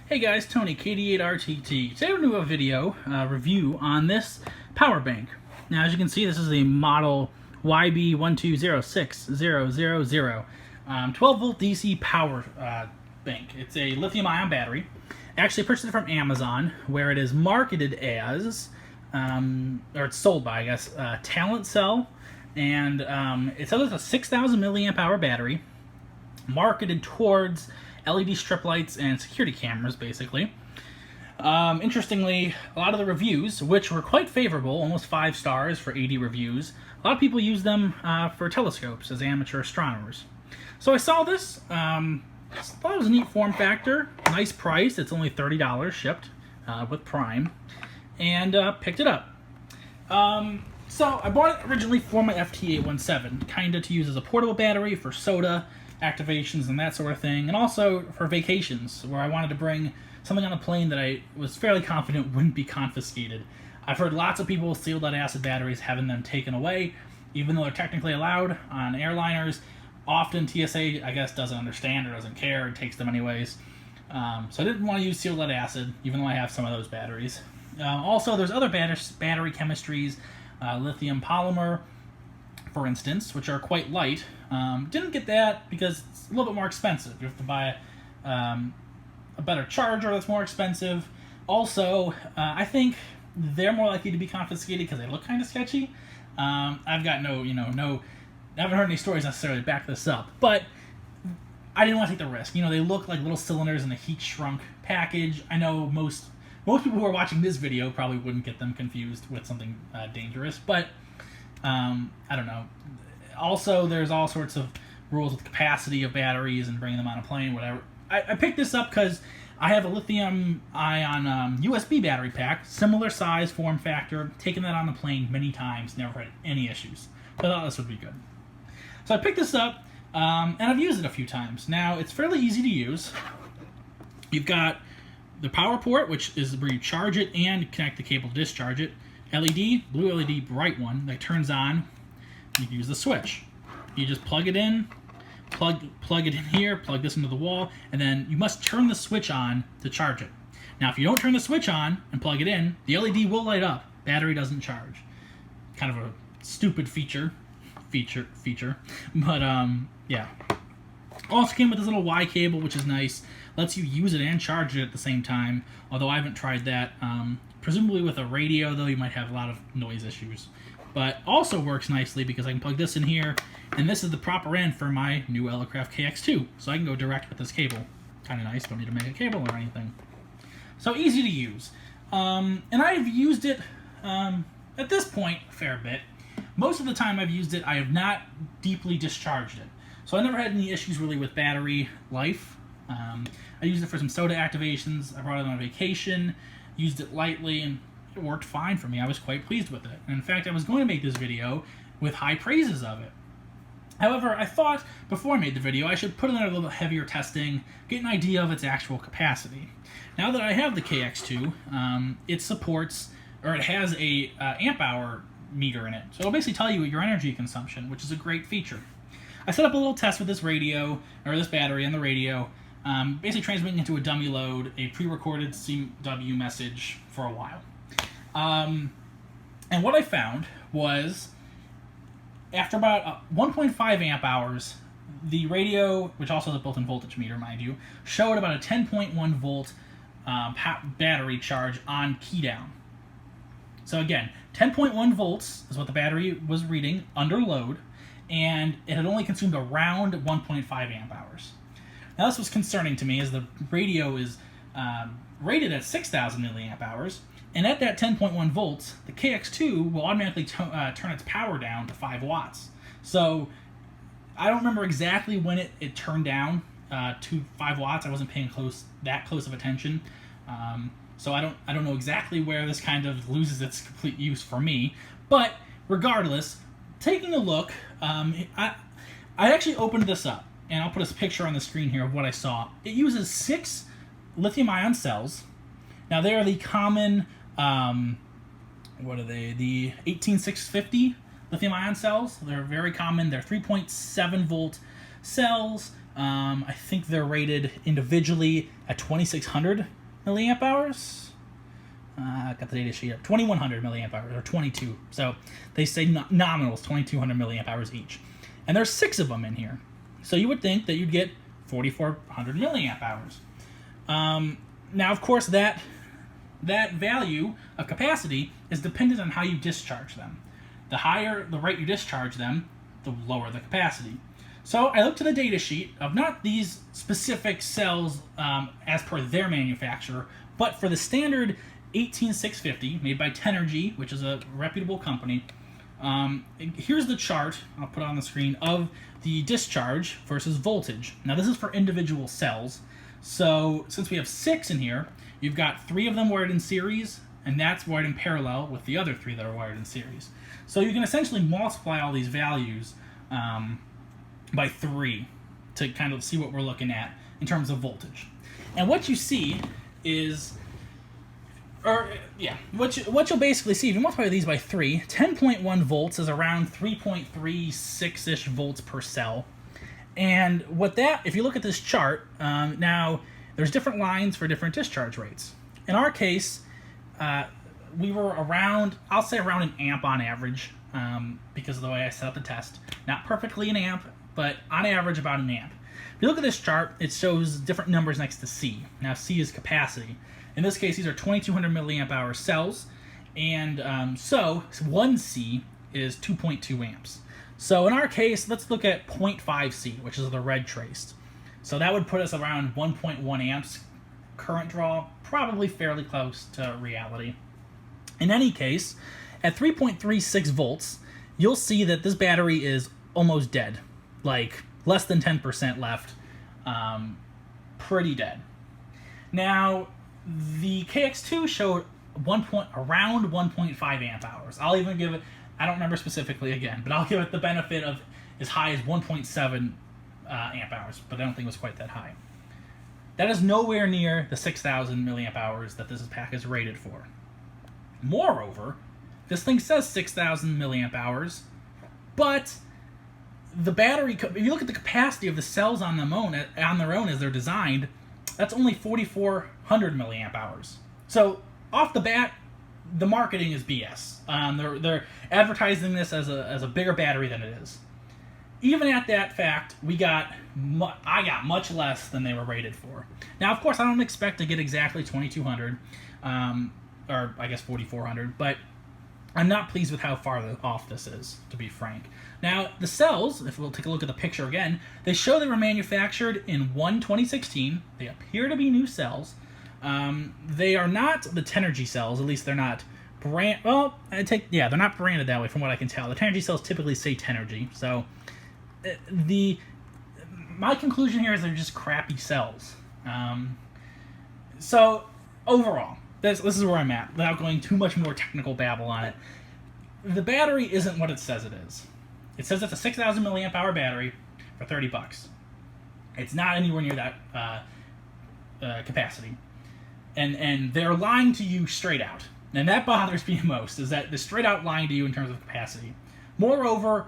Hey guys, Tony, KD8RTT. Today we're going to do a video review on this power bank. Now as you can see, this is a model YB1206000 12 volt DC power bank. It's a lithium ion battery. I actually purchased it from Amazon, where it is marketed as, or it's sold by, I guess, Talentcell. And it says it's a 6,000 milliamp hour battery marketed towards LED strip lights and security cameras, basically. Interestingly, a lot of the reviews, which were quite favorable, almost 5 stars for 80 reviews, a lot of people use them for telescopes as amateur astronomers. So I saw this, thought it was a neat form factor, nice price, it's only $30 shipped with Prime, and picked it up. So I bought it originally for my FT817, kinda to use as a portable battery for soda activations and that sort of thing, and also for vacations where I wanted to bring something on a plane that I was fairly confident wouldn't be confiscated. I've heard lots of people sealed lead acid batteries having them taken away, even though they're technically allowed on airliners. Often TSA, I guess, doesn't understand or doesn't care and takes them anyways. So I didn't want to use sealed lead acid, even though I have some of those batteries. Also, there's other battery chemistries, lithium polymer, for instance, which are quite light. Didn't get that because it's a little bit more expensive. You have to buy a better charger that's more expensive. Also, I think they're more likely to be confiscated because they look kind of sketchy. I've got I haven't heard any stories necessarily to back this up, but I didn't want to take the risk. They look like little cylinders in a heat shrunk package. I know most people who are watching this video probably wouldn't get them confused with something dangerous, but I don't know. Also, there's all sorts of rules with capacity of batteries and bringing them on a plane, whatever. I picked this up because I have a lithium-ion USB battery pack, similar size, form factor, taken that on the plane many times, never had any issues. So I thought this would be good. So I picked this up, and I've used it a few times. Now, it's fairly easy to use. You've got the power port, which is where you charge it and connect the cable to discharge it. LED, blue LED, bright one, that turns on. You can use the switch. You just plug it in, plug it in here, plug this into the wall, and then you must turn the switch on to charge it. Now, if you don't turn the switch on and plug it in, the LED will light up. Battery doesn't charge. Kind of a stupid feature, but yeah. Also came with this little Y cable, which is nice. Lets you use it and charge it at the same time, although I haven't tried that. Presumably with a radio, though, you might have a lot of noise issues. But also works nicely because I can plug this in here, and this is the proper end for my new Elecraft KX2, so I can go direct with this cable. Kind of nice, don't need to make a cable or anything. So easy to use. And I've used it, at this point, a fair bit. Most of the time I've used it, I have not deeply discharged it. So I never had any issues really with battery life. I used it for some soda activations. I brought it on vacation, used it lightly, and it worked fine for me. I was quite pleased with it. And in fact, I was going to make this video with high praises of it. However, I thought before I made the video, I should put it in a little heavier testing, get an idea of its actual capacity. Now that I have the KX2, it supports, or it has a amp hour meter in it. So it'll basically tell you your energy consumption, which is a great feature. I set up a little test with this radio, or this battery on the radio, basically transmitting into a dummy load a pre-recorded CW message for a while. And what I found was, after about 1.5 amp hours, the radio, which also has a built-in voltage meter, mind you, showed about a 10.1 volt battery charge on key down. So again, 10.1 volts is what the battery was reading under load, and it had only consumed around 1.5 amp hours. Now this was concerning to me, as the radio is rated at 6,000 milliamp hours, and at that 10.1 volts, the KX2 will automatically turn its power down to 5 watts. So I don't remember exactly when it turned down to 5 watts. I wasn't paying that close of attention. So I don't know exactly where this kind of loses its complete use for me. But regardless, taking a look, I actually opened this up, and I'll put a picture on the screen here of what I saw. It uses 6 lithium-ion cells. Now they are the common, what are they? The 18650 lithium-ion cells. They're very common. They're 3.7 volt cells. I think they're rated individually at 2600 milliamp hours. I got the data sheet up. 2100 milliamp hours, or 22. So they say nominals, 2200 milliamp hours each. And there's 6 of them in here. So you would think that you'd get 4400 milliamp hours. Now, of course, that value of capacity is dependent on how you discharge them. The higher the rate you discharge them, the lower the capacity. So I looked at the data sheet of not these specific cells as per their manufacturer, but for the standard 18650 made by Tenergy, which is a reputable company. Here's the chart, I'll put it on the screen, of the discharge versus voltage. Now this is for individual cells. So since we have 6 in here, you've got 3 of them wired in series, and that's wired in parallel with the other 3 that are wired in series. So you can essentially multiply all these values by 3 to kind of see what we're looking at in terms of voltage. And what you see is, what you'll basically see, if you multiply these by 3, 10.1 volts is around 3.36-ish volts per cell. And what that, if you look at this chart, now there's different lines for different discharge rates. In our case, we were around, I'll say around an amp on average, because of the way I set up the test. Not perfectly an amp, but on average about an amp. If you look at this chart, it shows different numbers next to C. Now C is capacity. In this case, these are 2200 milliamp hour cells, and so 1C is 2.2 amps. So in our case, let's look at 0.5C, which is the red traced. So that would put us around 1.1 amps current draw, probably fairly close to reality. In any case, at 3.36 volts, you'll see that this battery is almost dead, like less than 10% left, pretty dead. Now, the KX2 showed around 1.5 amp hours. I'll even give it, I don't remember specifically again, but I'll give it the benefit of as high as 1.7 amp hours, but I don't think it was quite that high. That is nowhere near the 6,000 milliamp hours that this pack is rated for. Moreover, this thing says 6,000 milliamp hours, but the battery, if you look at the capacity of the cells on their own as they're designed, that's only 4,400 milliamp hours. So off the bat, the marketing is BS. They're advertising this as a bigger battery than it is. Even at that fact, I got much less than they were rated for. Now, of course, I don't expect to get exactly 2,200, or I guess 4,400, but I'm not pleased with how far off this is, to be frank. Now, the cells, if we'll take a look at the picture again, they show they were manufactured in 2016. They appear to be new cells. They are not the Tenergy cells, at least they're not they're not branded that way from what I can tell. The Tenergy cells typically say Tenergy, so my conclusion here is they're just crappy cells. So overall, this is where I'm at, without going too much more technical babble on it. The battery isn't what it says it is. It says it's a 6,000 milliamp hour battery for $30. It's not anywhere near that capacity. And they're lying to you straight out. And that bothers me most, is that they're straight out lying to you in terms of capacity. Moreover,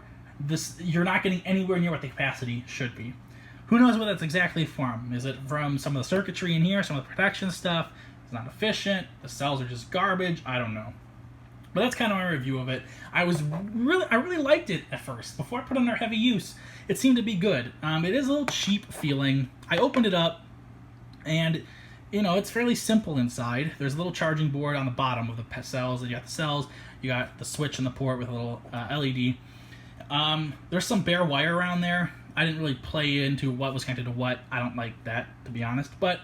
you're not getting anywhere near what the capacity should be. Who knows what that's exactly from? Is it from some of the circuitry in here, some of the protection stuff? It's not efficient. The cells are just garbage. I don't know. But that's kind of my review of it. I really liked it at first. Before I put it under heavy use, it seemed to be good. It is a little cheap feeling. I opened it up, and it's fairly simple inside. There's a little charging board on the bottom of the cells. You got the cells. You got the switch in the port with a little LED. There's some bare wire around there. I didn't really play into what was connected to what. I don't like that, to be honest. But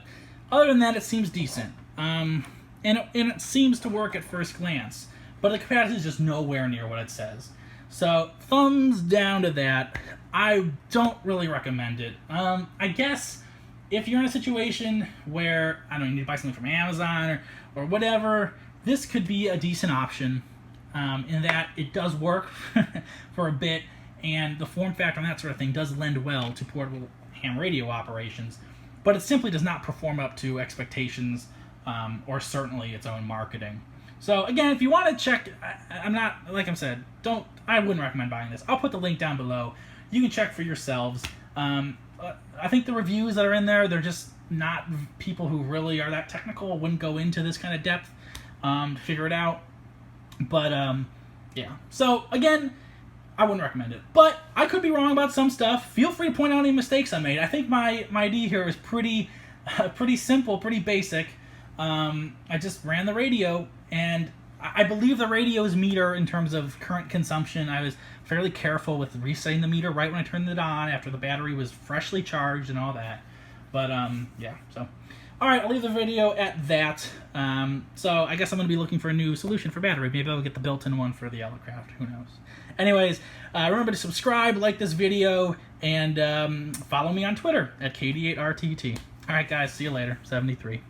other than that, it seems decent. And it seems to work at first glance. But the capacity is just nowhere near what it says. So, thumbs down to that. I don't really recommend it. I guess if you're in a situation where, you need to buy something from Amazon or whatever, this could be a decent option in that it does work for a bit, and the form factor and that sort of thing does lend well to portable ham radio operations, but it simply does not perform up to expectations or certainly its own marketing. So again, if you want to check, I'm not, like I said, I wouldn't recommend buying this. I'll put the link down below. You can check for yourselves. I think the reviews that are in there, they're just not people who really are that technical, wouldn't go into this kind of depth to figure it out. But yeah, so again, I wouldn't recommend it. But I could be wrong about some stuff. Feel free to point out any mistakes I made. I think my idea here is pretty simple, pretty basic. I just ran the radio, and I believe the radio's meter in terms of current consumption. I was fairly careful with resetting the meter right when I turned it on after the battery was freshly charged and all that. But yeah, so all right, I'll leave the video at that. So I guess I'm going to be looking for a new solution for battery. Maybe I'll get the built-in one for the Yellowcraft. Who knows? Anyways, remember to subscribe, like this video, and follow me on Twitter at KD8RTT. All right, guys, see you later. 73.